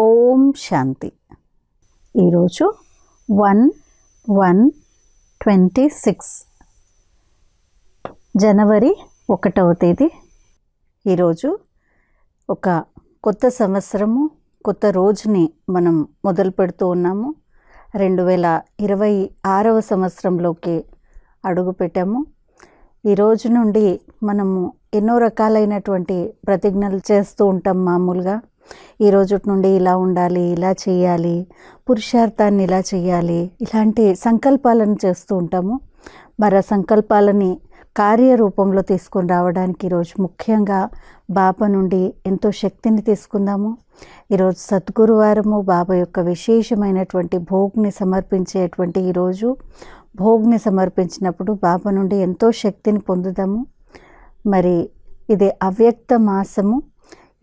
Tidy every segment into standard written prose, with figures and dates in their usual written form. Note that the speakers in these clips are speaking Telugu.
ఓం శాంతి. ఈరోజు 1/1/26 జనవరి 1వ తేదీ. ఈరోజు ఒక కొత్త సంవత్సరము, కొత్త రోజుని మనం మొదలు పెడుతూ ఉన్నాము. 2026వ సంవత్సరంలోకి అడుగుపెట్టాము. ఈ రోజు నుండి మనము ఎన్నో రకాలైనటువంటి ప్రతిజ్ఞలు చేస్తూ ఉంటాం. మామూలుగా ఈ రోజు నుండి ఇలా ఉండాలి, ఇలా చేయాలి, పురుషార్థాన్ని ఇలా చేయాలి, ఇలాంటి సంకల్పాలను చేస్తూ ఉంటాము. మరి ఆ సంకల్పాలని కార్యరూపంలో తీసుకొని రావడానికి ఈరోజు ముఖ్యంగా బాబా నుండి ఎంతో శక్తిని తీసుకుందాము. ఈరోజు సద్గురువారము, బాబా యొక్క విశేషమైనటువంటి భోగ్ని సమర్పించేటువంటి ఈరోజు. భోగ్ని సమర్పించినప్పుడు బాబా నుండి ఎంతో శక్తిని పొందుదాము. మరి ఇది అవ్యక్త మాసము.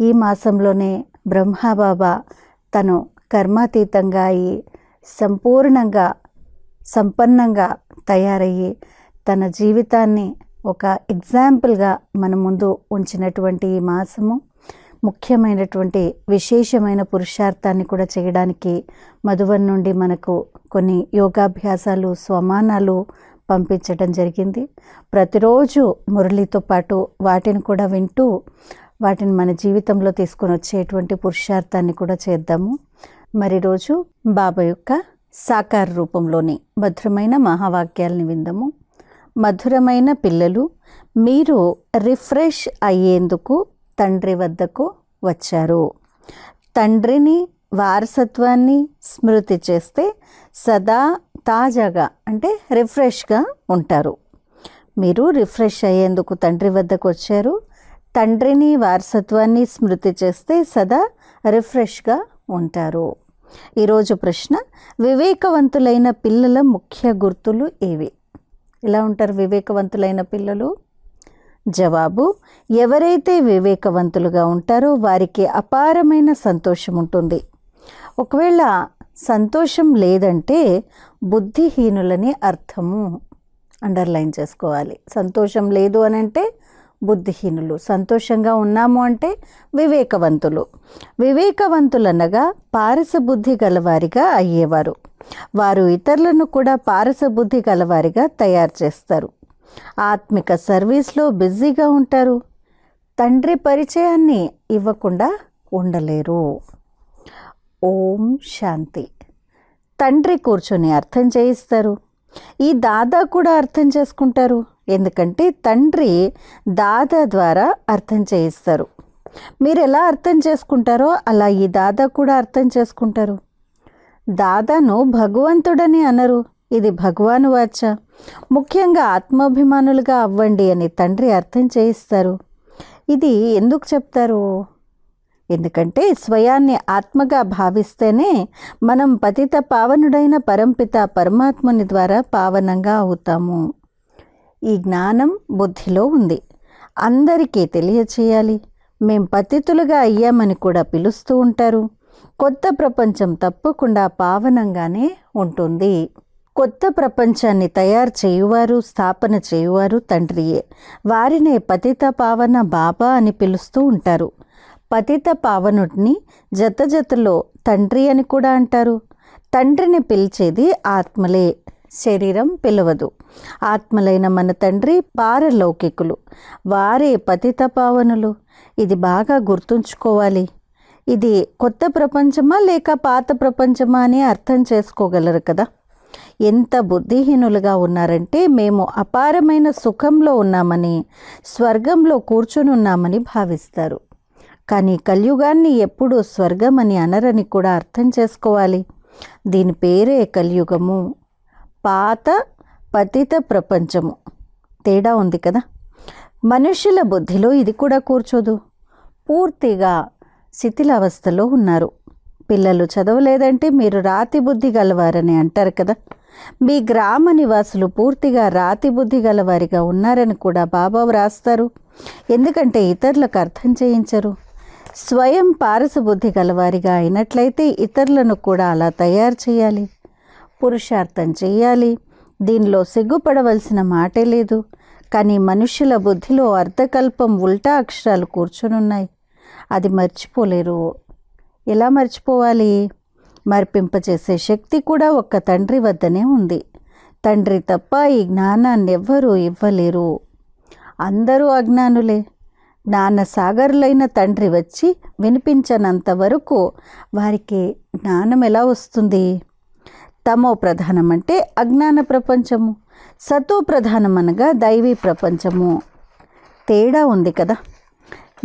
ఈ మాసంలోనే బ్రహ్మబాబా తను కర్మాతీతంగా అయి సంపూర్ణంగా సంపన్నంగా తయారయ్యి తన జీవితాన్ని ఒక ఎగ్జాంపుల్గా మన ముందు ఉంచినటువంటి ఈ మాసము ముఖ్యమైనటువంటి విశేషమైన పురుషార్థాన్ని కూడా చేయడానికి మధువన్ నుండి మనకు కొన్ని యోగాభ్యాసాలు, స్వమానాలు పంపించడం జరిగింది. ప్రతిరోజు మురళితో పాటు వాటిని కూడా వింటూ వాటిని మన జీవితంలో తీసుకొని వచ్చేటువంటి పురుషార్థాన్ని కూడా చేద్దాము. మరి రోజు బాబా యొక్క సాకార రూపంలోని మధురమైన మహావాక్యాలని విందాము. మధురమైన పిల్లలు, మీరు రిఫ్రెష్ అయ్యేందుకు తండ్రి వద్దకు వచ్చారు. తండ్రిని, వారసత్వాన్ని స్మృతి చేస్తే సదా తాజాగా అంటే రిఫ్రెష్గా ఉంటారు. మీరు రిఫ్రెష్ అయ్యేందుకు తండ్రి వద్దకు వచ్చారు. తండ్రిని, వారసత్వాన్ని స్మృతి చేస్తే సదా రిఫ్రెష్గా ఉంటారు. ఈరోజు ప్రశ్న, వివేకవంతులైన పిల్లల ముఖ్య గుర్తులు ఏవి? ఎలా ఉంటారు వివేకవంతులైన పిల్లలు? జవాబు, ఎవరైతే వివేకవంతులుగా ఉంటారో వారికి అపారమైన సంతోషం ఉంటుంది. ఒకవేళ సంతోషం లేదంటే బుద్ధిహీనులని అర్థము. అండర్లైన్ చేసుకోవాలి. సంతోషం లేదు అని అంటే బుద్ధిహీనులు. సంతోషంగా ఉన్నాము అంటే వివేకవంతులు. వివేకవంతులనగా పారసబుద్ధి గలవారిగా అయ్యేవారు. వారు ఇతరులను కూడా పారసబుద్ధి గలవారిగా తయారు చేస్తారు. ఆత్మిక సర్వీస్లో బిజీగా ఉంటారు. తండ్రి పరిచయాన్ని ఇవ్వకుండా ఉండలేరు. ఓం శాంతి. తండ్రి కూర్చొని అర్థం చేయిస్తారు. ఈ దాదా కూడా అర్థం చేసుకుంటారు. ఎందుకంటే తండ్రి దాదా ద్వారా అర్థం చేయిస్తారు. మీరు ఎలా అర్థం చేసుకుంటారో అలా ఈ దాదా కూడా అర్థం చేసుకుంటారు. దాదాను భగవంతుడని అనరు, ఇది భగవాను వాచ. ముఖ్యంగా ఆత్మాభిమానులుగా అవ్వండి అని తండ్రి అర్థం చేయిస్తారు. ఇది ఎందుకు చెప్తారు? ఎందుకంటే స్వయాన్ని ఆత్మగా భావిస్తేనే మనం పతిత పావనుడైన పరంపిత పరమాత్ముని ద్వారా పావనంగా అవుతాము. ఈ జ్ఞానం బుద్ధిలో ఉంది. అందరికీ తెలియచేయాలి. మేం పతితులుగా అయ్యామని కూడా పిలుస్తూ ఉంటారు. కొత్త ప్రపంచం తప్పకుండా పావనంగానే ఉంటుంది. కొత్త ప్రపంచాన్ని తయారు చేయువారు, స్థాపన చేయువారు తండ్రియే. వారినే పతిత పావన బాబా అని పిలుస్తూ ఉంటారు. పతిత పావనుడిని జతలో తండ్రి అని కూడా అంటారు. తండ్రిని పిలిచేది ఆత్మలే, శరీరం పిలవదు. ఆత్మలైన మన తండ్రి పారలౌకికులు, వారే పతిత పావనులు. ఇది బాగా గుర్తుంచుకోవాలి. ఇది కొత్త ప్రపంచమా లేక పాత ప్రపంచమా అని అర్థం చేసుకోగలరు కదా. ఎంత బుద్ధిహీనులుగా ఉన్నారంటే మేము అపారమైన సుఖంలో ఉన్నామని, స్వర్గంలో కూర్చొని ఉన్నామని భావిస్తారు. కానీ కలియుగాన్ని ఎప్పుడూ స్వర్గం అని అనరని కూడా అర్థం చేసుకోవాలి. దీని పేరే కలియుగము. పాత పతిత ప్రపంచము. తేడా ఉంది కదా. మనుషుల బుద్ధిలో ఇది కూడా కూర్చోదు. పూర్తిగా శిథిలావస్థలో ఉన్నారు. పిల్లలు చదవలేదంటే మీరు రాతి బుద్ధి గలవారని అంటారు కదా. మీ గ్రామ నివాసులు పూర్తిగా రాతి బుద్ధి గలవారిగా ఉన్నారని కూడా బాబా వ్రాస్తారు. ఎందుకంటే ఇతరులకు అర్థం చేయించరు. స్వయం పారసబుద్ధి గలవారిగా అయినట్లయితే ఇతరులను కూడా అలా తయారు చేయాలి. పురుషార్థం చేయాలి. దీనిలో సిగ్గుపడవలసిన మాటే లేదు. కానీ మనుషుల బుద్ధిలో అర్ధకల్పం ఉల్టా అక్షరాలు కూర్చొనున్నాయి. అది మర్చిపోలేరు. ఎలా మర్చిపోవాలి? మరిపింపచేసే శక్తి కూడా ఒక్క తండ్రి వద్దనే ఉంది. తండ్రి తప్ప ఈ జ్ఞానాన్ని ఎవ్వరూ ఇవ్వలేరు. అందరూ అజ్ఞానులే. జ్ఞాన సాగరులైన తండ్రి వచ్చి వినిపించనంత వరకు వారికి జ్ఞానం ఎలా వస్తుంది? తమో ప్రధానం అంటే అజ్ఞాన ప్రపంచము, సతో ప్రధానం అనగా దైవీ ప్రపంచము. తేడా ఉంది కదా.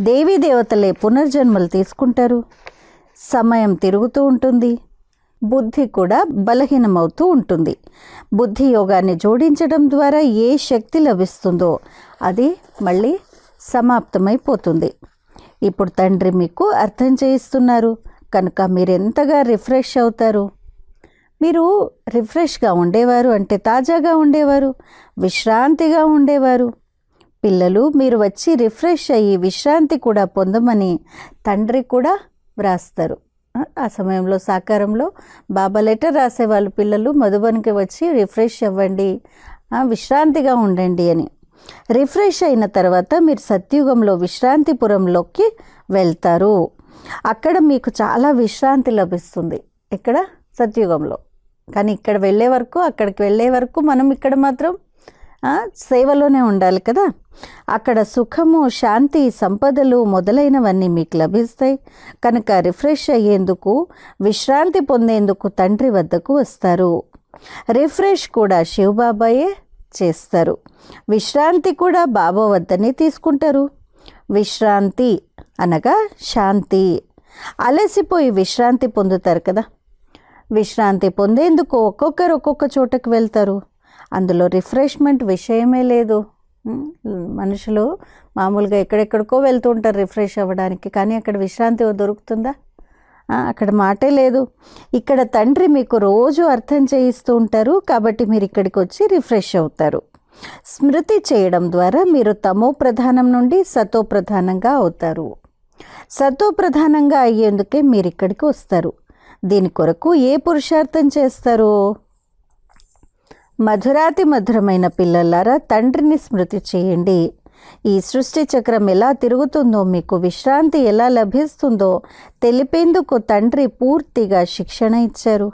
దేవీ దేవతలే పునర్జన్మలు తీసుకుంటారు. సమయం తిరుగుతూ ఉంటుంది. బుద్ధి కూడా బలహీనమవుతూ ఉంటుంది. బుద్ధి యోగాన్ని జోడించడం ద్వారా ఏ శక్తి లభిస్తుందో అది మళ్ళీ సమాప్తమైపోతుంది. ఇప్పుడు తండ్రి మీకు అర్థం చేయిస్తున్నారు కనుక మీరు ఎంతగా రిఫ్రెష్ అవుతారు. మీరు రిఫ్రెష్గా ఉండేవారు అంటే తాజాగా ఉండేవారు, విశ్రాంతిగా ఉండేవారు. పిల్లలు మీరు వచ్చి రిఫ్రెష్ అయ్యి విశ్రాంతి కూడా పొందమని తండ్రి కూడా వ్రాస్తారు. ఆ సమయంలో సాకారంలో బాబా లెటర్ రాసేవాళ్ళు పిల్లలు మధుబన్కి వచ్చి రిఫ్రెష్ అవ్వండి, విశ్రాంతిగా ఉండండి అని. రిఫ్రెష్ అయిన తర్వాత మీరు సత్యుగంలో విశ్రాంతిపురంలోకి వెళ్తారు. అక్కడ మీకు చాలా విశ్రాంతి లభిస్తుంది. ఇక్కడ సత్యుగంలో. కానీ ఇక్కడ వెళ్ళే వరకు, అక్కడికి వెళ్ళే వరకు మనం ఇక్కడ మాత్రం సేవలోనే ఉండాలి కదా. అక్కడ సుఖము, శాంతి, సంపదలు మొదలైనవన్నీ మీకు లభిస్తాయి. కనుక రిఫ్రెష్ అయ్యేందుకు, విశ్రాంతి పొందేందుకు తండ్రి వద్దకు వస్తారు. రిఫ్రెష్ కూడా శివబాబాయే చేస్తారు. విశ్రాంతి కూడా బాబా వద్దనే తీసుకుంటారు. విశ్రాంతి అనగా శాంతి. అలసిపోయి విశ్రాంతి పొందుతారు కదా. విశ్రాంతి పొందేందుకు ఒక్కొక్కరు ఒక్కొక్క చోటకు వెళ్తారు. అందులో రిఫ్రెష్మెంట్ విషయమే లేదు. మనుషులు మామూలుగా ఎక్కడెక్కడికో వెళ్తూ ఉంటారు రిఫ్రెష్ అవ్వడానికి. కానీ అక్కడ విశ్రాంతి దొరుకుతుందా? అక్కడ మాటే లేదు. ఇక్కడ తండ్రి మీకు రోజు అర్థం చేయిస్తూ ఉంటారు. కాబట్టి మీరు ఇక్కడికి వచ్చి రిఫ్రెష్ అవుతారు. స్మృతి చేయడం ద్వారా మీరు తమో ప్రధానం నుండి సతో ప్రధానంగా అవుతారు. సతో ప్రధానంగా అయ్యేందుకే మీరు ఇక్కడికి వస్తారు. దీని కొరకు ఏ పురుషార్థం చేస్తారు? మధురాతి మధురమైన పిల్లలారా, తండ్రిని స్మృతి చేయండి. ఈ సృష్టి చక్రం ఎలా తిరుగుతుందో, మీకు విశ్రాంతి ఎలా లభిస్తుందో తెలిపేందుకు తండ్రి పూర్తిగా శిక్షణ ఇచ్చారు.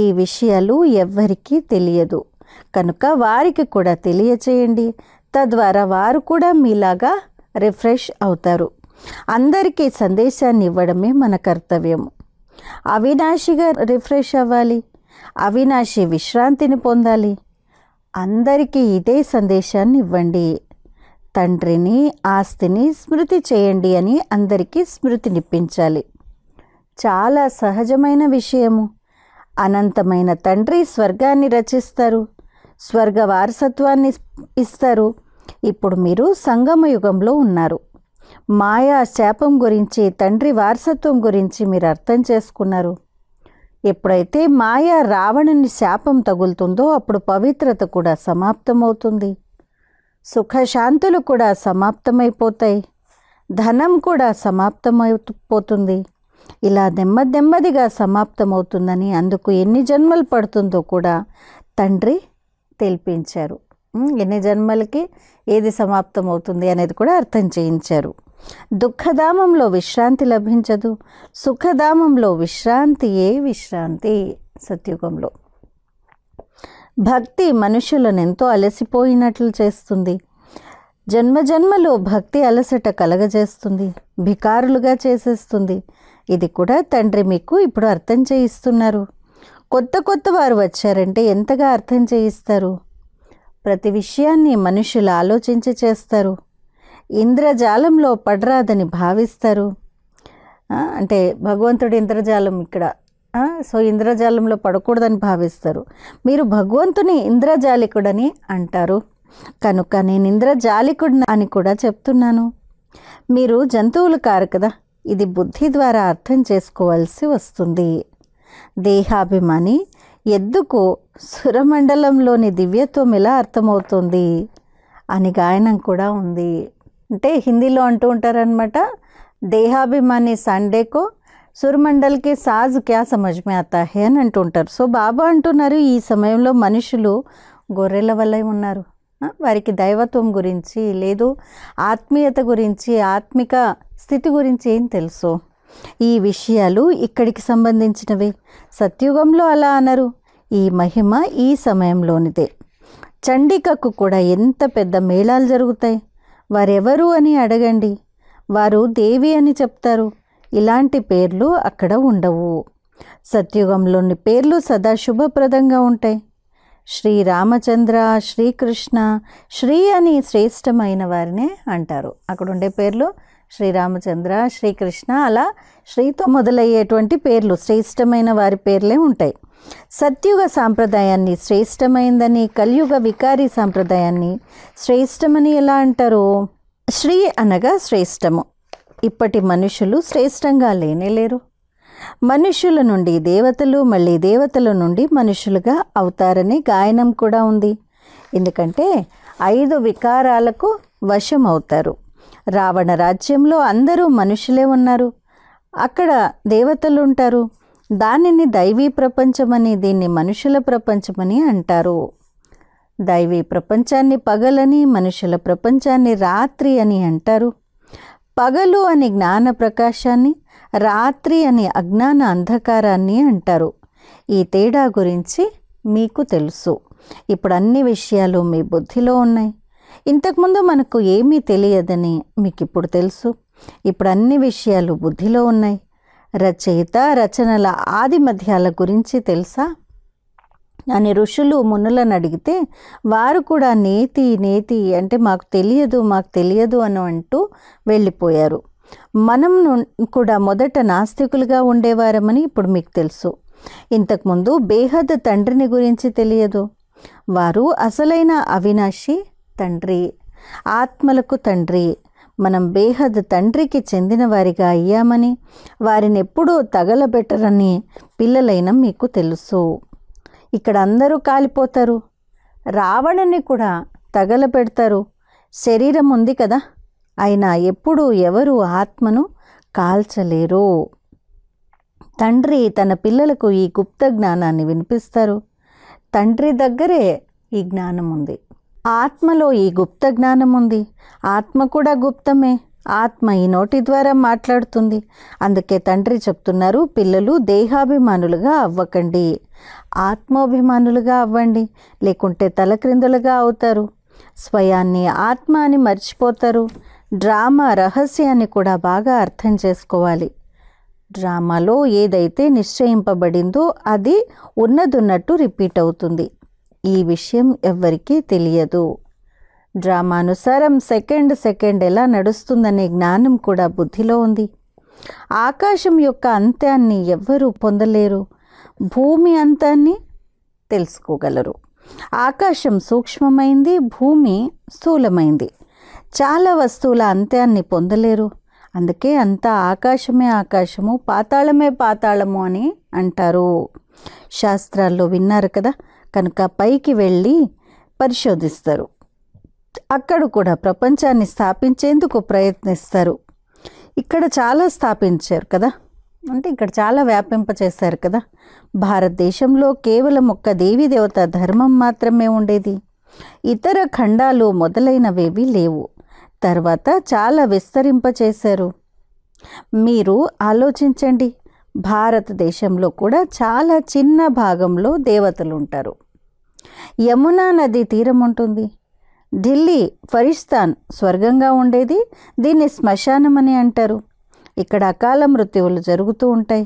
ఈ విషయాలు ఎవ్వరికీ తెలియదు కనుక వారికి కూడా తెలియచేయండి. తద్వారా వారు కూడా మీలాగా రిఫ్రెష్ అవుతారు. అందరికీ సందేశాన్ని ఇవ్వడమే మన కర్తవ్యము. అవినాశిగా రిఫ్రెష్ అవ్వాలి. అవినాశి విశ్రాంతిని పొందాలి. అందరికీ ఇదే సందేశాన్ని ఇవ్వండి. తండ్రిని, ఆస్తిని స్మృతి చేయండి అని అందరికీ స్మృతినిప్పించాలి. చాలా సహజమైన విషయము. అనంతమైన తండ్రి స్వర్గాన్ని రచిస్తారు, స్వర్గ వారసత్వాన్ని ఇస్తారు. ఇప్పుడు మీరు సంగమ యుగంలో ఉన్నారు. మాయా శాపం గురించి, తండ్రి వారసత్వం గురించి మీరు అర్థం చేసుకున్నారు. ఎప్పుడైతే మాయా రావణుని శాపం తగులుతుందో అప్పుడు పవిత్రత కూడా సమాప్తమవుతుంది. సుఖశాంతులు కూడా సమాప్తమైపోతాయి. ధనం కూడా సమాప్తమైపోతుంది. ఇలా నెమ్మదిగా సమాప్తమవుతుందని, అందుకు ఎన్ని జన్మలు పడుతుందో కూడా తండ్రి తెలిపించారు. ఎన్ని జన్మలకి ఏది సమాప్తమవుతుంది అనేది కూడా అర్థం చేయించారు. దుఃఖధామంలో విశ్రాంతి లభించదు. సుఖధామంలో విశ్రాంతియే విశ్రాంతి. సత్యుగంలో భక్తి మనుషులను ఎంతో అలసిపోయినట్లు చేస్తుంది. జన్మజన్మలో భక్తి అలసట కలగజేస్తుంది, భికారులుగా చేసేస్తుంది. ఇది కూడా తండ్రి మీకు ఇప్పుడు అర్థం చేయిస్తున్నారు. కొత్త వారు వచ్చారంటే ఎంతగా అర్థం చేయిస్తారు. ప్రతి విషయాన్ని మనుషులు ఆలోచించి చేస్తారు. ఇంద్రజాలంలో పడరాదని భావిస్తారు. అంటే భగవంతుడు ఇంద్రజాలం ఇక్కడ, సో ఇంద్రజాలంలో పడకూడదని భావిస్తారు. మీరు భగవంతుని ఇంద్రజాలికుడని అంటారు. కనుక నేను ఇంద్రజాలికుడిని అని కూడా చెప్తున్నాను. మీరు జంతువులు కారు కదా. ఇది బుద్ధి ద్వారా అర్థం చేసుకోవాల్సి వస్తుంది. దేహాభిమాని ఎద్దుకు సురమండలంలోని దివ్యత్వం ఎలా అర్థమవుతుంది అని గాయనం కూడా ఉంది. అంటే హిందీలో అంటూ ఉంటారనమాట, దేహాభిమాని సండేకో సురమండల్కి సాజ్ క్యా సమజ్ మే ఆతా హై అని అంటుంటారు. సో బాబా అంటున్నారు, ఈ సమయంలో మనుషులు గొర్రెల వల్ల ఉన్నారు. వారికి దైవత్వం గురించి లేదు, ఆత్మీయత గురించి, ఆత్మిక స్థితి గురించి ఏం తెలుసు. ఈ విషయాలు ఇక్కడికి సంబంధించినవే. సత్యుగంలో అలా అనరు. ఈ మహిమ ఈ సమయంలోనిదే. చండికకు కూడా ఎంత పెద్ద మేళాలు జరుగుతాయి. వారెవరు అని అడగండి, వారు దేవి అని చెప్తారు. ఇలాంటి పేర్లు అక్కడ ఉండవు. సత్యుగంలోని పేర్లు సదా శుభప్రదంగా ఉంటాయి. శ్రీరామచంద్ర, శ్రీకృష్ణ, శ్రీ అని శ్రేష్టమైన వారినే అంటారు. అక్కడ ఉండే పేర్లు శ్రీరామచంద్ర, శ్రీకృష్ణ, అలా శ్రీతో మొదలయ్యేటువంటి పేర్లు శ్రేష్టమైన వారి పేర్లే ఉంటాయి. సత్యుగ సాంప్రదాయాన్ని శ్రేష్టమైందని, కలియుగ వికారి సాంప్రదాయాన్ని శ్రేష్టమని ఎలా అంటారు? శ్రీ అనగా శ్రేష్టము. ఇప్పటి మనుషులు శ్రేష్టంగా లేనేలేరు. మనుషుల నుండి దేవతలు, మళ్ళీ దేవతల నుండి మనుషులుగా అవుతారనే గాయనం కూడా ఉంది. ఎందుకంటే 5 వికారాలకు వశం అవుతారు. రావణ రాజ్యంలో అందరూ మనుషులే ఉన్నారు. అక్కడ దేవతలు ఉంటారు. దానిని దైవీ ప్రపంచమని, దీన్ని మనుషుల ప్రపంచమని అంటారు. దైవీ ప్రపంచాన్ని పగలని, మనుషుల ప్రపంచాన్ని రాత్రి అని అంటారు. పగలు అని జ్ఞాన ప్రకాశాన్ని, రాత్రి అని అజ్ఞాన అంధకారాన్ని అంటారు. ఈ తేడా గురించి మీకు తెలుసు. ఇప్పుడు అన్ని విషయాలు మీ బుద్ధిలో ఉన్నాయి. ఇంతకుముందు మనకు ఏమీ తెలియదని మీకు ఇప్పుడు తెలుసు. ఇప్పుడు అన్ని విషయాలు బుద్ధిలో ఉన్నాయి. రచయిత రచనల ఆది మధ్యాల గురించి తెలుసా అని ఋషులు మునులను అడిగితే వారు కూడా నేతి అంటే మాకు తెలియదు అని అంటూ వెళ్ళిపోయారు. మనం కూడా మొదట నాస్తికులుగా ఉండేవారమని ఇప్పుడు మీకు తెలుసు. ఇంతకుముందు బేహద్ తండ్రిని గురించి తెలియదు. వారు అసలైన అవినాశి తండ్రి, ఆత్మలకు తండ్రి. మనం బేహద్ తండ్రికి చెందిన వారిగా అయ్యామని, వారిని ఎప్పుడూ తగలబెట్టరని పిల్లలైన మీకు తెలుసు. ఇక్కడ అందరూ కాలిపోతారు. రావణుని కూడా తగలబెడతారు. శరీరం ఉంది కదా, అయినా ఎప్పుడూ ఎవరు ఆత్మను కాల్చలేరు. తండ్రి తన పిల్లలకు ఈ గుప్త జ్ఞానాన్ని వినిపిస్తారు. తండ్రి దగ్గరే ఈ జ్ఞానం ఉంది. ఆత్మలో ఈ గుప్త జ్ఞానం ఉంది. ఆత్మ కూడా గుప్తమే. ఆత్మ ఈ నోటి ద్వారా మాట్లాడుతుంది. అందుకే తండ్రి చెప్తున్నారు, పిల్లలు దేహాభిమానులుగా అవ్వకండి, ఆత్మాభిమానులుగా అవ్వండి, లేకుంటే తలక్రిందులుగా అవుతారు. స్వయాన్ని ఆత్మ అని మర్చిపోతారు. డ్రామా రహస్యాన్ని కూడా బాగా అర్థం చేసుకోవాలి. డ్రామాలో ఏదైతే నిశ్చయింపబడిందో అది ఉన్నదున్నట్టు రిపీట్ అవుతుంది. ఈ విషయం ఎవ్వరికీ తెలియదు. డ్రామానుసారం సెకండ్ ఎలా నడుస్తుందనే జ్ఞానం కూడా బుద్ధిలో ఉంది. ఆకాశం యొక్క అంత్యాన్ని ఎవ్వరూ పొందలేరు. భూమి అంతాన్ని తెలుసుకోగలరు. ఆకాశం సూక్ష్మమైంది, భూమి స్థూలమైంది. చాలా వస్తువుల అంత్యాన్ని పొందలేరు. అందుకే అంతా ఆకాశమే ఆకాశము, పాతాళమే పాతాళము అని అంటారు. శాస్త్రాల్లో విన్నారు కదా. కనుక పైకి వెళ్ళి పరిశోధిస్తారు. అక్కడ కూడా ప్రపంచాన్ని స్థాపించేందుకు ప్రయత్నిస్తారు. ఇక్కడ చాలా స్థాపించారు కదా, అంటే ఇక్కడ చాలా వ్యాపింపచేశారు కదా. భారతదేశంలో కేవలం ఒక్క దేవీ దేవత ధర్మం మాత్రమే ఉండేది. ఇతర ఖండాలు మొదలైనవేవి లేవు. తర్వాత చాలా విస్తరింపచేశారు. మీరు ఆలోచించండి, భారతదేశంలో కూడా చాలా చిన్న భాగంలో దేవతలు ఉంటారు. యమునా నది తీరం ఉంటుంది. ఢిల్లీ ఫరిస్తాన్ స్వర్గంగా ఉండేది. దీన్ని శ్మశానం అని అంటారు. ఇక్కడ అకాల మృత్యువులు జరుగుతూ ఉంటాయి.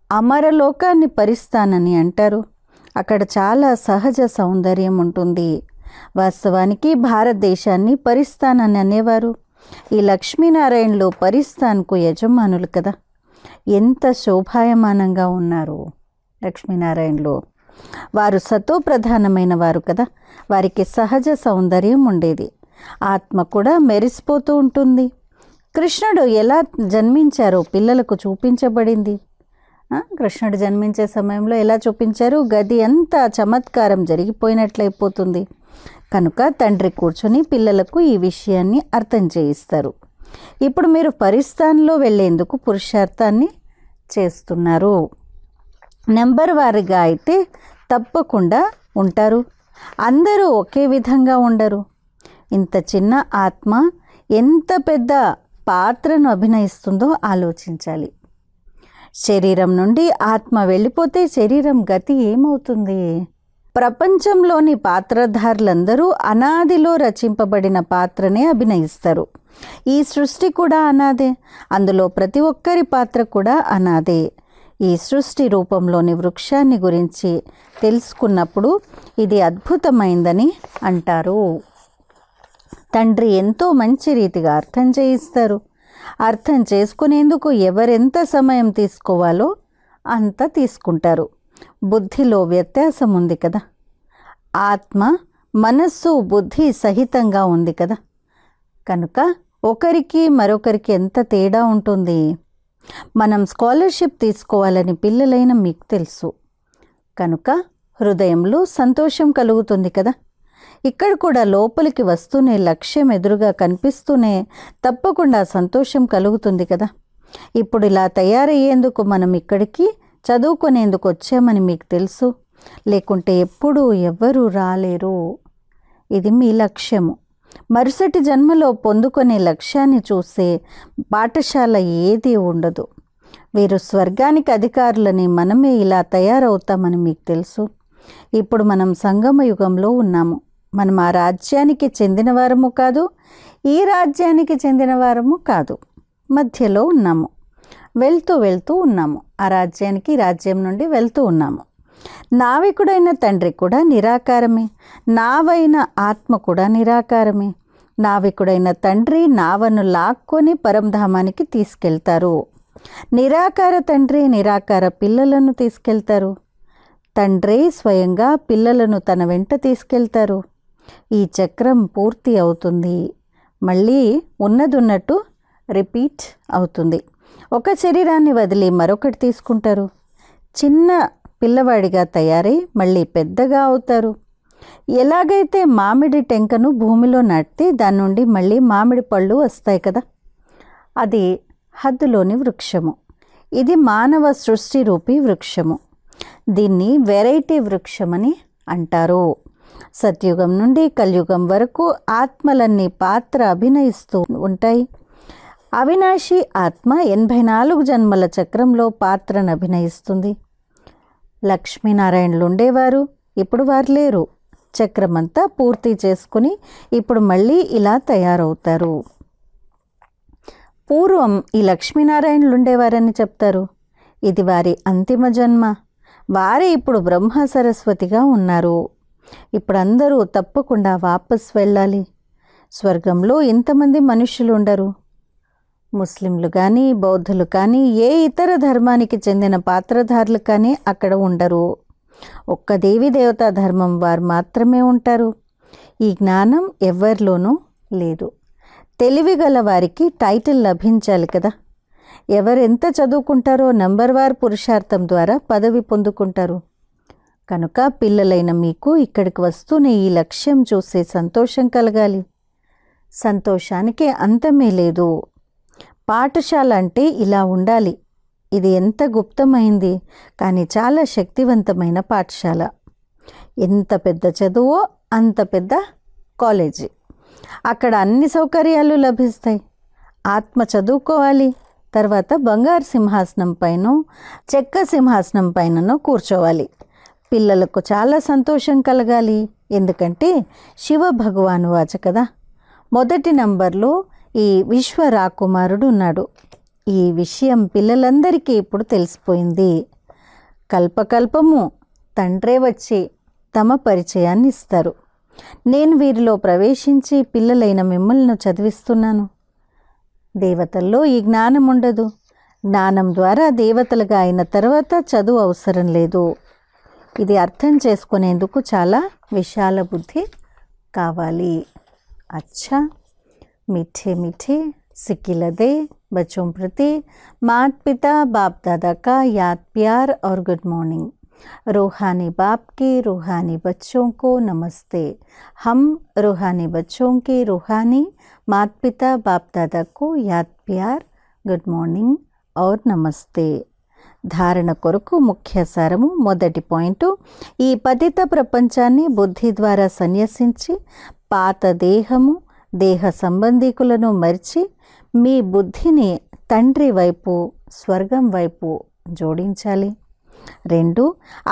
అమరలోకాన్ని పరిస్తాన్ అని అంటారు. అక్కడ చాలా సహజ సౌందర్యం ఉంటుంది. వాస్తవానికి భారతదేశాన్ని పరిస్తాన్ అని అనేవారు. ఈ లక్ష్మీనారాయణలు పరిస్తాన్కు యజమానులు కదా. ఎంత శోభాయమానంగా ఉన్నారు లక్ష్మీనారాయణలు. వారు సతో ప్రధానమైన వారు కదా. వారికి సహజ సౌందర్యం ఉండేది. ఆత్మ కూడా మెరిసిపోతూ ఉంటుంది. కృష్ణుడు ఎలా జన్మించారో పిల్లలకు చూపించబడింది. కృష్ణుడు జన్మించే సమయంలో ఎలా చూపించారు? గది అంతా చమత్కారం జరిగిపోయినట్లయిపోతుంది. కనుక తండ్రి కూర్చొని పిల్లలకు ఈ విషయాన్ని అర్థం చేయిస్తారు. ఇప్పుడు మీరు పరిస్థానంలో వెళ్ళేందుకు పురుషార్థాన్ని చేస్తున్నారు. నెంబర్ వారీగా అయితే తప్పకుండా ఉంటారు. అందరూ ఒకే విధంగా ఉండరు. ఇంత చిన్న ఆత్మ ఎంత పెద్ద పాత్రను అభినయిస్తుందో ఆలోచించాలి. శరీరం నుండి ఆత్మ వెళ్ళిపోతే శరీరం గతి ఏమవుతుంది? ప్రపంచంలోని పాత్రధారులందరూ అనాదిలో రచింపబడిన పాత్రనే అభినయిస్తారు. ఈ సృష్టి కూడా అనాదే, అందులో ప్రతి ఒక్కరి పాత్ర కూడా అనాదే. ఈ సృష్టి రూపంలోని వృక్షాన్ని గురించి తెలుసుకున్నప్పుడు ఇది అద్భుతమైందని అంటారు. తండ్రి ఎంతో మంచి రీతిగా అర్థం చేయిస్తారు. అర్థం చేసుకునేందుకు ఎవరెంత సమయం తీసుకోవాలో అంత తీసుకుంటారు. బుద్ధిలో వ్యత్యాసం ఉంది కదా. ఆత్మ, మనస్సు, బుద్ధి సహితంగా ఉంది కదా. కనుక ఒకరికి మరొకరికి ఎంత తేడా ఉంటుంది. మనం స్కాలర్షిప్ తీసుకోవాలని పిల్లలైన మీకు తెలుసు కనుక హృదయంలో సంతోషం కలుగుతుంది కదా. ఇక్కడ కూడా లోపలికి వస్తూనే లక్ష్యం ఎదురుగా కనిపిస్తూనే తప్పకుండా సంతోషం కలుగుతుంది కదా. ఇప్పుడు ఇలా తయారయ్యేందుకు మనం ఇక్కడికి చదువుకునేందుకు వచ్చామని మీకు తెలుసు, లేకుంటే ఎప్పుడూ ఎవ్వరూ రాలేరు. ఇది మీ లక్ష్యము. మరుసటి జన్మలో పొందుకునే లక్ష్యాన్ని చూసే పాఠశాల ఏదీ ఉండదు. వీరు స్వర్గానికి అధికారులని మనమే ఇలా తయారవుతామని మీకు తెలుసు. ఇప్పుడు మనం సంగమ యుగంలో ఉన్నాము. మనం ఆ రాజ్యానికి చెందిన వారము కాదు, ఈ రాజ్యానికి చెందిన వారము కాదు, మధ్యలో ఉన్నాము. వెళ్తూ వెళ్తూ ఉన్నాము. ఆ రాజ్యానికి, రాజ్యం నుండి వెళ్తూ ఉన్నాము. నావికుడైన తండ్రి కూడా నిరాకారమే, నావైన ఆత్మ కూడా నిరాకారమే. నావికుడైన తండ్రి నావను లాక్కొని పరంధామానికి తీసుకెళ్తారు. నిరాకార తండ్రి నిరాకార పిల్లలను తీసుకెళ్తారు. తండ్రి స్వయంగా పిల్లలను తన వెంట తీసుకెళ్తారు. ఈ చక్రం పూర్తి అవుతుంది. మళ్ళీ ఉన్నదున్నట్టు రిపీట్ అవుతుంది. ఒక శరీరాన్ని వదిలి మరొకటి తీసుకుంటారు. చిన్న పిల్లవాడిగా తయారై మళ్ళీ పెద్దగా అవుతారు. ఎలాగైతే మామిడి టెంకను భూమిలో నాటితే దాని నుండి మళ్ళీ మామిడి పళ్ళు వస్తాయి కదా, అది హద్దులోని వృక్షము. ఇది మానవ సృష్టి రూపీ వృక్షము. దీన్ని వెరైటీ వృక్షమని అంటారు. సత్యుగం నుండి కలియుగం వరకు ఆత్మలన్నీ పాత్ర అభినయిస్తూ ఉంటాయి. అవినాశి ఆత్మ 84 జన్మల చక్రంలో పాత్రను అభినయిస్తుంది. లక్ష్మీనారాయణులు ఉండేవారు, ఇప్పుడు వారు లేరు. చక్రమంతా పూర్తి చేసుకుని ఇప్పుడు మళ్ళీ ఇలా తయారవుతారు. పూర్వం ఈ లక్ష్మీనారాయణులు ఉండేవారని చెప్తారు. ఇది వారి అంతిమ జన్మ. వారే ఇప్పుడు బ్రహ్మ సరస్వతిగా ఉన్నారు. ఇప్పుడు అందరూ తప్పకుండా వాపస్ వెళ్ళాలి. స్వర్గంలో ఇంతమంది మనుషులు ఉండరు. ముస్లింలు కానీ, బౌద్ధులు కానీ, ఏ ఇతర ధర్మానికి చెందిన పాత్రధారులు కానీ అక్కడ ఉండరు. ఒక్క దేవీ దేవతా ధర్మం వారు మాత్రమే ఉంటారు. ఈ జ్ఞానం ఎవరిలోనూ లేదు. తెలివిగల వారికి టైటిల్ లభించాలి కదా. ఎవరెంత చదువుకుంటారో నంబర్ వార్ పురుషార్థం ద్వారా పదవి పొందుకుంటారు. కనుక పిల్లలైన మీకు ఇక్కడికి వస్తూనే ఈ లక్ష్యం చూసే సంతోషం కలగాలి. సంతోషానికి అంతమే లేదు. పాఠశాల అంటే ఇలా ఉండాలి. ఇది ఎంత గుప్తమైంది కానీ చాలా శక్తివంతమైన పాఠశాల. ఎంత పెద్ద చదువో అంత పెద్ద కాలేజీ. అక్కడ అన్ని సౌకర్యాలు లభిస్తాయి. ఆత్మ చదువుకోవాలి, తర్వాత బంగారు సింహాసనం పైన, చెక్క సింహాసనం పైననో కూర్చోవాలి. పిల్లలకు చాలా సంతోషం కలగాలి. ఎందుకంటే శివ భగవాను వాచ కదా. మొదటి నంబర్లో ఈ విశ్వ రాకుమారుడు ఉన్నాడు. ఈ విషయం పిల్లలందరికీ ఇప్పుడు తెలిసిపోయింది. కల్పకల్పము తండ్రే వచ్చి తమ పరిచయాన్ని ఇస్తారు. నేను వీరిలో ప్రవేశించి పిల్లలైన మిమ్మల్ని చదివిస్తున్నాను. దేవతల్లో ఈ జ్ఞానం ఉండదు. జ్ఞానం ద్వారా దేవతలుగా అయిన తర్వాత చదువు అవసరం లేదు. ఇది అర్థం చేసుకునేందుకు చాలా విశాల బుద్ధి కావాలి. అచ్చా, मीठे मीठे सिकिलदे बच्चों प्रति माता पिता बाप दादा का याद प्यार और गुड मॉर्निंग। रूहानी बाप के रूहानी बच्चों को नमस्ते। हम रूहानी बच्चों के रूहानी माता पिता बाप दादा को याद प्यार गुड मॉर्निंग और नमस्ते। ధారణ కొరకు ముఖ్య సారము. మొదటి పాయింట్, ఈ పతిత ప్రపంచాన్ని బుద్ధి ద్వారా సన్యసించి పాత దేహము, దేహ సంబంధీకులను మరిచి మీ బుద్ధిని తండ్రి వైపు, స్వర్గం వైపు జోడించాలి. 2.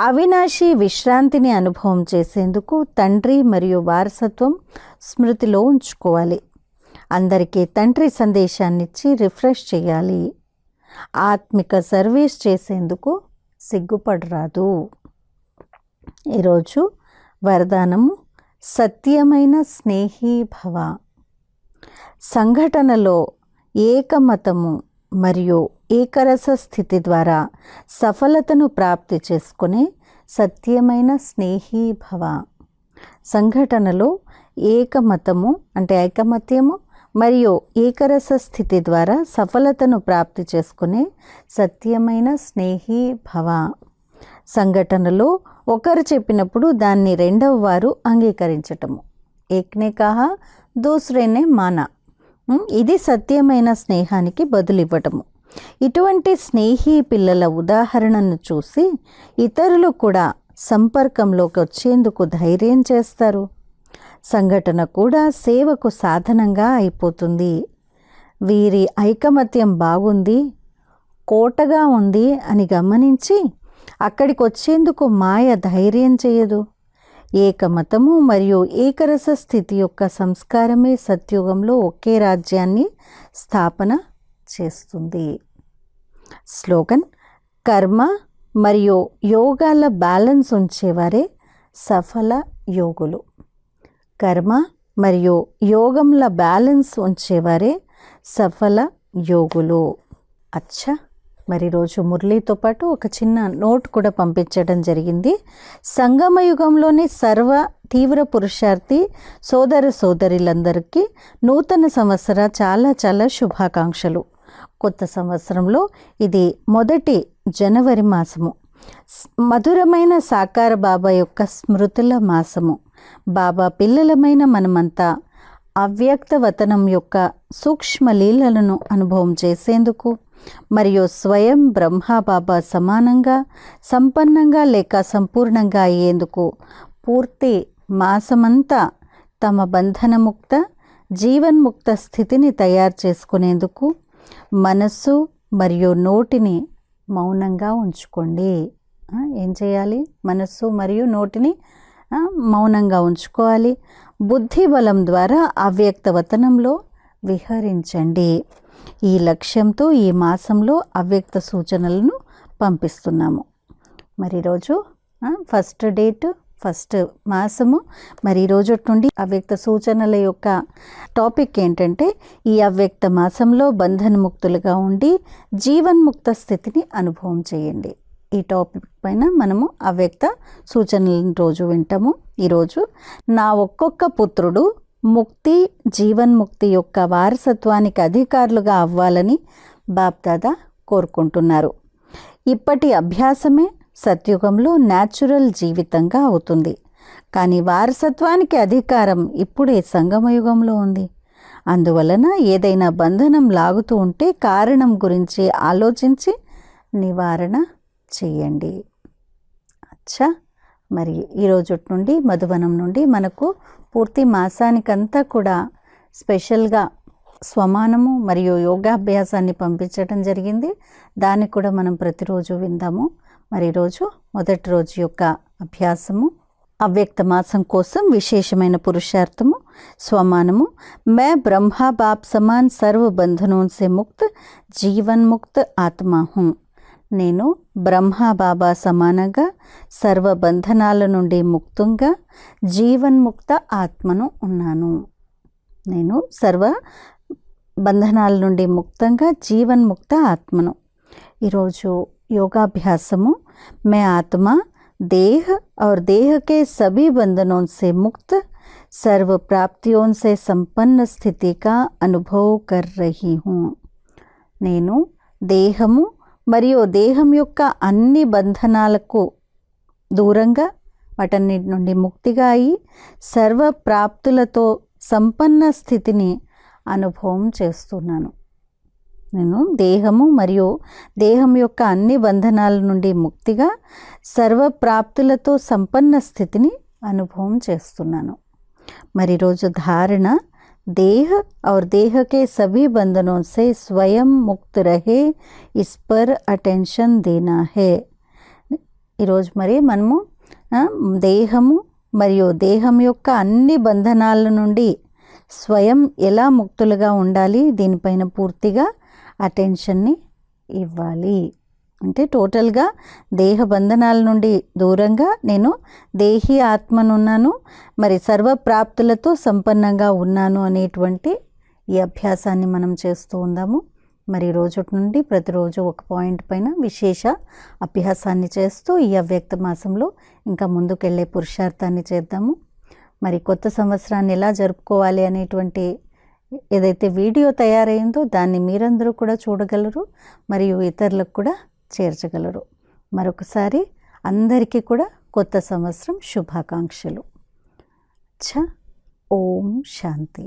అవినాశి విశ్రాంతిని అనుభవం చేసేందుకు తండ్రి మరియు వారసత్వం స్మృతిలో ఉంచుకోవాలి. అందరికీ తండ్రి సందేశాన్నిచ్చి రిఫ్రెష్ చేయాలి. ఆత్మిక సర్వీస్ చేసేందుకు సిగ్గుపడరాదు. ఈరోజు వరదానము సత్యమైన స్నేహీ భవ. సంఘటనలో ఏకమతము మరియు ఏకరస స్థితి ద్వారా సఫలతను ప్రాప్తి చేసుకునే సత్యమైన స్నేహీ భవ. సంఘటనలో ఏకమతము అంటే ఐకమత్యము మరియు ఏకరస స్థితి ద్వారా సఫలతను ప్రాప్తి చేసుకునే సత్యమైన స్నేహీ భవ. సంఘటనలో ఒకరు చెప్పినప్పుడు దాన్ని రెండవ వారు అంగీకరించటము. ఏక్నే కహా దూసరేనే మానా. ఇది సత్యమైన స్నేహానికి బదులివ్వటము. ఇటువంటి స్నేహీ పిల్లల ఉదాహరణను చూసి ఇతరులు కూడా సంపర్కంలోకి వచ్చేందుకు ధైర్యం చేస్తారు. సంఘటన కూడా సేవకు సాధనంగా అయిపోతుంది. వీరి ఐకమత్యం బాగుంది, కోటగా ఉంది అని గమనించి అక్కడికి వచ్చేందుకు మాయ ధైర్యం చేయదు. ఏకమతము మరియు ఏకరస స్థితి యొక్క సంస్కారమే సత్యుగంలో ఒకే రాజ్యాన్ని స్థాపన చేస్తుంది. స్లోగన్: కర్మ మరియు యోగాల బ్యాలెన్స్ ఉంచేవారే సఫల యోగులు. కర్మ మరియు యోగంల బ్యాలెన్స్ ఉంచేవారే సఫల యోగులు. అచ్చా, మరి రోజు మురళీతో పాటు ఒక చిన్న నోట్ కూడా పంపించడం జరిగింది. సంగమయుగంలోని సర్వ తీవ్ర పురుషార్థి సోదర సోదరులందరికీ నూతన సంవత్సర చాలా చాలా శుభాకాంక్షలు. కొత్త సంవత్సరంలో ఇది మొదటి జనవరి మాసము. మధురమైన సాకార బాబా యొక్క స్మృతుల మాసము. బాబా పిల్లలమైన మనమంతా అవ్యక్త వతనం యొక్క సూక్ష్మ లీలలను అనుభవం చేసేందుకు మరియు స్వయం బ్రహ్మబాబా సమానంగా సంపన్నంగా లేక సంపూర్ణంగా అయ్యేందుకు పూర్తి మాసమంతా తమ బంధనముక్త జీవన్ముక్త స్థితిని తయారు చేసుకునేందుకు మనస్సు మరియు నోటిని మౌనంగా ఉంచుకోండి. ఏం చేయాలి? మనస్సు మరియు నోటిని మౌనంగా ఉంచుకోవాలి. బుద్ధి బలం ద్వారా అవ్యక్త వతనంలో విహరించండి. ఈ లక్ష్యంతో ఈ మాసంలో అవ్యక్త సూచనలను పంపిస్తున్నాము. మరి ఈరోజు ఫస్ట్ డేట్, ఫస్ట్ మాసము. మరి ఈరోజు నుండి అవ్యక్త సూచనల యొక్క టాపిక్ ఏంటంటే ఈ అవ్యక్త మాసంలో బంధనముక్తులుగా ఉండి జీవన్ముక్త స్థితిని అనుభవం చేయండి. ఈ టాపిక్ పైన మనము అవ్యక్త సూచనలను రోజు వింటాము. ఈరోజు నా ఒక్కొక్క పుత్రుడు ముక్తి జీవన్ముక్తి యొక్క వారసత్వానికి అధికారులుగా అవ్వాలని బాప్దాదా కోరుకుంటున్నారు. ఇప్పటి అభ్యాసమే సత్యుగంలో న్యాచురల్ జీవితంగా అవుతుంది. కానీ వారసత్వానికి అధికారం ఇప్పుడే సంగమయుగంలో ఉంది. అందువలన ఏదైనా బంధనం లాగుతూ ఉంటే కారణం గురించి ఆలోచించి నివారణ చేయండి. అచ్చా, మరి ఈరోజు నుండి మధువనం నుండి మనకు పూర్తి మాసానికంతా కూడా స్పెషల్గా స్వమానము మరియు యోగాభ్యాసాన్ని పంపించడం జరిగింది. దాన్ని కూడా మనం ప్రతిరోజు విందాము. మరి ఈరోజు మొదటి రోజు యొక్క అభ్యాసము అవ్యక్త మాసం కోసం విశేషమైన పురుషార్థము స్వమానము. మే బ్రహ్మా బాప్ సమాన్ సర్వ బంధనోं से मुक्त జీవన్ ముక్త ఆత్మా హూ. నేను బ్రహ్మా బాబా సమానంగా సర్వ బంధనాల నుండి ముక్తంగా జీవన్ముక్త ఆత్మను ఉన్నాను. నేను సర్వ బంధనాల నుండి ముక్తంగా జీవన్ముక్త ఆత్మను. ఈరోజు योगाभ्यासमु मैं आत्मा देह और देह के सभी बंधनों से मुक्त सर्व प्राप्तियों से संपन्न स्थिति का अनुभव कर रही हूँ. నేను దేహము మరియు దేహం యొక్క అన్ని బంధనాలకు దూరంగా వాటన్నిటి నుండి ముక్తిగా అయి సర్వ ప్రాప్తులతో సంపన్న స్థితిని అనుభవం చేస్తున్నాను. నేను దేహము మరియు దేహం యొక్క అన్ని బంధనాల నుండి ముక్తిగా సర్వ ప్రాప్తులతో సంపన్న స్థితిని అనుభవం చేస్తున్నాను. మరి రోజు ధారణ देह और देह के सभी बंधनों से स्वयं मुक्त रहे, इस पर अटेंशन देना है. ఈరోజు మరి మనము దేహము మరియు దేహం యొక్క అన్ని బంధనాల నుండి స్వయం ఎలా ముక్తులుగా ఉండాలి, దీనిపైన పూర్తిగా అటెన్షన్ని ఇవ్వాలి. అంటే టోటల్గా దేహ బంధనాల నుండి దూరంగా నేను దేహి ఆత్మనున్నాను, మరి సర్వప్రాప్తులతో సంపన్నంగా ఉన్నాను అనేటువంటి ఈ అభ్యాసాన్ని మనం చేస్తూ ఉందాము. మరి రోజు నుండి ప్రతిరోజు ఒక పాయింట్ పైన విశేష అభ్యాసాన్ని చేస్తూ ఈ అవ్యక్త మాసంలో ఇంకా ముందుకెళ్ళే పురుషార్థాన్ని చేద్దాము. మరి కొత్త సంవత్సరాన్ని ఎలా జరుపుకోవాలి అనేటువంటి ఏదైతే వీడియో తయారైందో దాన్ని మీరందరూ కూడా చూడగలరు, మరియు ఇతరులకు కూడా చేర్చగలరు. మరొకసారి అందరికీ కూడా కొత్త సంవత్సరం శుభాకాంక్షలు. ఓం శాంతి.